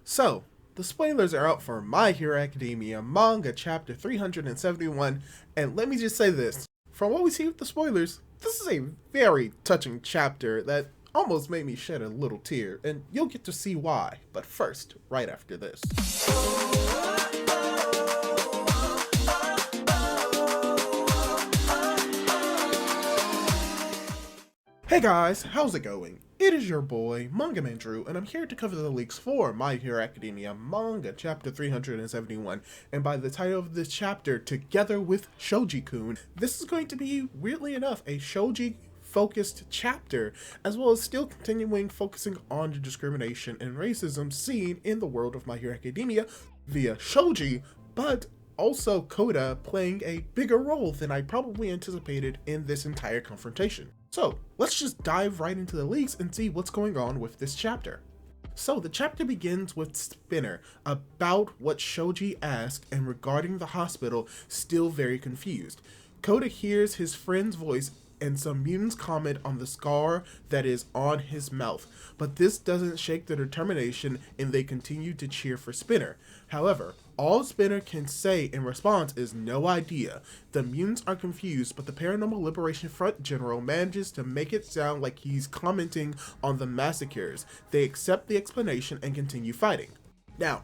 So, the spoilers are out for My Hero Academia Manga Chapter 371, and let me just say this. From what we see with the spoilers, this is a very touching chapter that almost made me shed a little tear, and you'll get to see why. But first, right after this. Hey guys, how's it going? It is your boy, Manga Man Drew, and I'm here to cover the leaks for My Hero Academia Manga Chapter 371. And by the title of this chapter, Together with Shoji-kun, this is going to be, weirdly enough, a Shoji focused chapter, as well as still continuing focusing on the discrimination and racism seen in the world of My Hero Academia via Shoji, but also Koda playing a bigger role than I probably anticipated in this entire confrontation. So let's just dive right into the leaks and see what's going on with this chapter. So the chapter begins with Spinner about what Shoji asked, and regarding the hospital, still very confused. Koda hears his friend's voice and some mutants comment on the scar that is on his mouth, but this doesn't shake their determination and they continue to cheer for Spinner. However, all Spinner can say in response is no idea. The mutants are confused, but the Paranormal Liberation Front general manages to make it sound like he's commenting on the massacres. They accept the explanation and continue fighting. Now,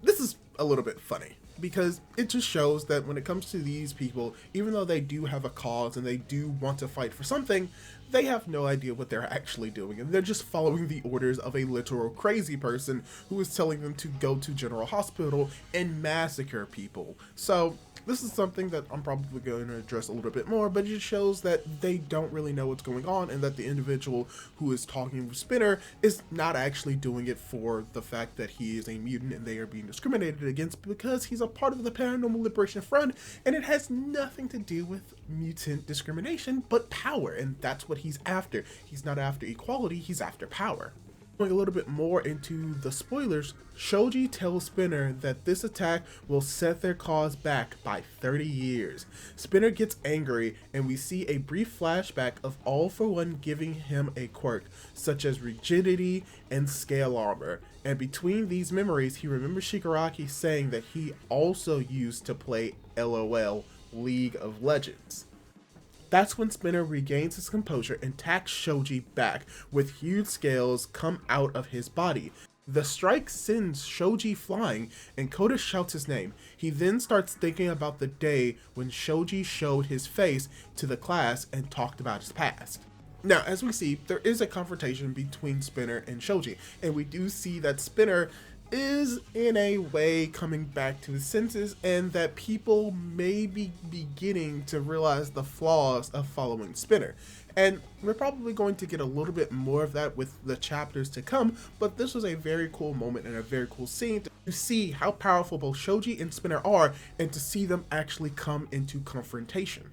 this is a little bit funny, because it just shows that when it comes to these people, even though they do have a cause and they do want to fight for something, they have no idea what they're actually doing, and they're just following the orders of a literal crazy person who is telling them to go to General Hospital and massacre people. So this is something that I'm probably going to address a little bit more, but it just shows that they don't really know what's going on, and that the individual who is talking with Spinner is not actually doing it for the fact that he is a mutant and they are being discriminated against, because he's a part of the Paranormal Liberation Front, and it has nothing to do with mutant discrimination, but power, and that's what he's after. He's not after equality, he's after power. Going a little bit more into the spoilers, Shoji tells Spinner that this attack will set their cause back by 30 years. Spinner gets angry, and we see a brief flashback of All for One giving him a quirk, such as rigidity and scale armor. And between these memories, he remembers Shigaraki saying that he also used to play LOL, League of Legends. That's when Spinner regains his composure and attacks Shoji back, with huge scales come out of his body. The strike sends Shoji flying, and Koda shouts his name. He then starts thinking about the day when Shoji showed his face to the class and talked about his past. Now, as we see, there is a confrontation between Spinner and Shoji, and we do see that Spinner is in a way coming back to his senses, and that people may be beginning to realize the flaws of following Spinner. And we're probably going to get a little bit more of that with the chapters to come, but this was a very cool moment and a very cool scene to see how powerful both Shoji and Spinner are, and to see them actually come into confrontation.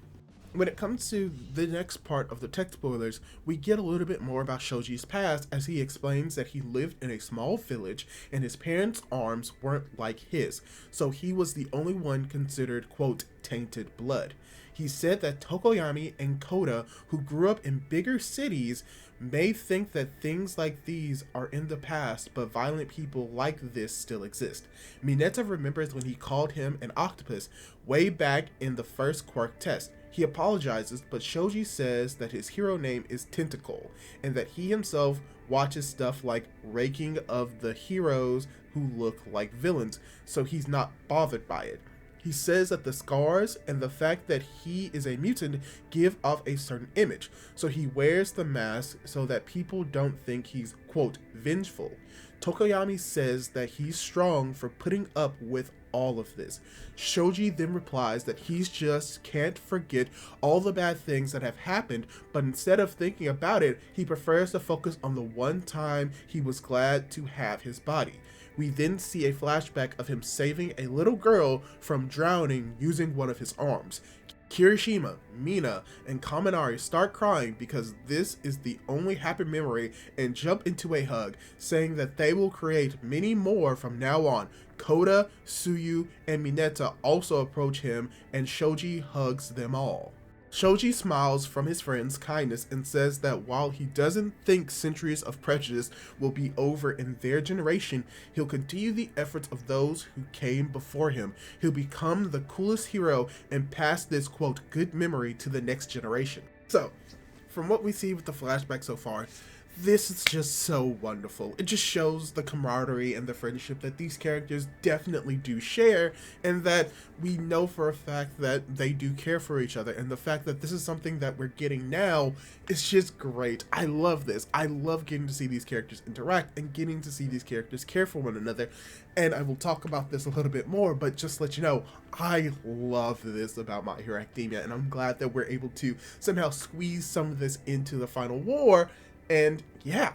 When it comes to the next part of the text spoilers, we get a little bit more about Shojis Past, as he explains that he lived in a small village and his parents' arms weren't like his, so he was the only one considered, quote, tainted blood. He said that Tokoyami and Koda, who grew up in bigger cities, may think that things like these are in the past, but violent people like this still exist. Mineta remembers when he called him an octopus way back in the first quirk test. He apologizes, but Shoji says that his hero name is Tentacle, and that he himself watches stuff like raking of the heroes who look like villains, so he's not bothered by it. He says that the scars and the fact that he is a mutant give off a certain image, so he wears the mask so that people don't think he's, quote, vengeful. Tokoyami says that he's strong for putting up with all of this. Shoji then replies that he just can't forget all the bad things that have happened, but instead of thinking about it, he prefers to focus on the one time he was glad to have his body. We then see a flashback of him saving a little girl from drowning using one of his arms. Kirishima, Mina, and Kaminari start crying because this is the only happy memory, and jump into a hug, saying that they will create many more from now on. Koda, Tsuyu, and Mineta also approach him, and Shoji hugs them all. Shoji smiles from his friend's kindness and says that while he doesn't think centuries of prejudice will be over in their generation, he'll continue the efforts of those who came before him. He'll become the coolest hero and pass this, quote, good memory to the next generation. So, from what we see with the flashback so far, this is just so wonderful. It just shows the camaraderie and the friendship that these characters definitely do share, and that we know for a fact that they do care for each other, and the fact that this is something that we're getting now is just great. I love this. I love getting to see these characters interact and getting to see these characters care for one another, and I will talk about this a little bit more, but just to let you know, I love this about My Hero Academia, and I'm glad that we're able to somehow squeeze some of this into the final war. And yeah,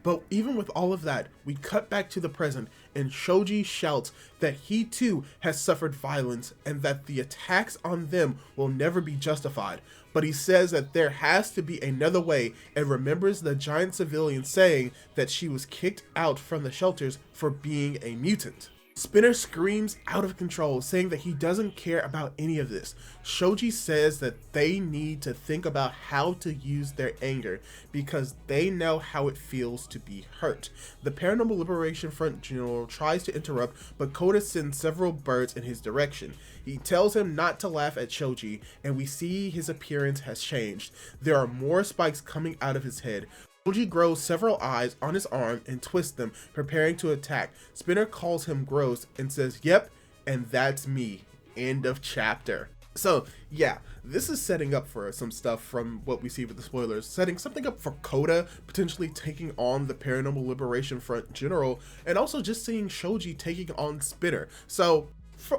but even with all of that, we cut back to the present, and Shoji shouts that he too has suffered violence and that the attacks on them will never be justified. But he says that there has to be another way, and remembers the giant civilian saying that she was kicked out from the shelters for being a mutant. Spinner screams out of control, saying that he doesn't care about any of this. Shoji says that they need to think about how to use their anger because they know how it feels to be hurt. The Paranormal Liberation Front General tries to interrupt, but Koda sends several birds in his direction. He tells him not to laugh at Shoji, and we see his appearance has changed. There are more spikes coming out of his head. Shoji grows several eyes on his arm and twists them, preparing to attack. Spinner calls him gross and says, yep, and that's me. End of chapter. So yeah, this is setting up for some stuff from what we see with the spoilers, setting something up for Koda potentially taking on the Paranormal Liberation Front General, and also just seeing Shoji taking on Spinner. So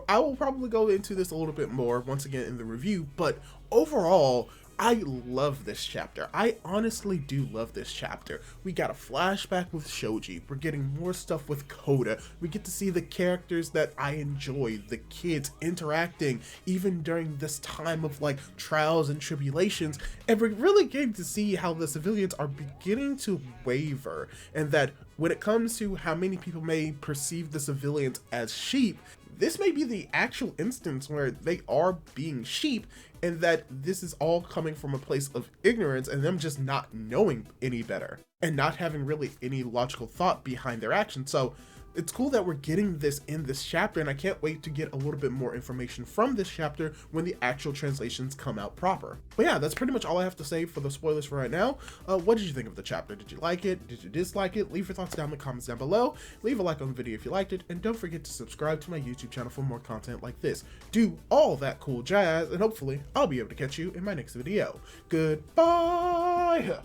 I will probably go into this a little bit more once again in the review, but overall, I love this chapter. I honestly do love this chapter. We got a flashback with Shoji. We're getting more stuff with Koda. We get to see the characters that I enjoy, the kids interacting even during this time of like trials and tribulations. And we're really getting to see how the civilians are beginning to waver, and that when it comes to how many people may perceive the civilians as sheep, this may be the actual instance where they are being sheep, and that this is all coming from a place of ignorance and them just not knowing any better and not having really any logical thought behind their actions. So it's cool that we're getting this in this chapter, and I can't wait to get a little bit more information from this chapter when the actual translations come out proper. But yeah, that's pretty much all I have to say for the spoilers for right now. What did you think of the chapter? Did you like it? Did you dislike it? Leave your thoughts down in the comments down below. Leave a like on the video if you liked it, and don't forget to subscribe to my YouTube channel for more content like this. Do all that cool jazz, and hopefully I'll be able to catch you in my next video. Goodbye!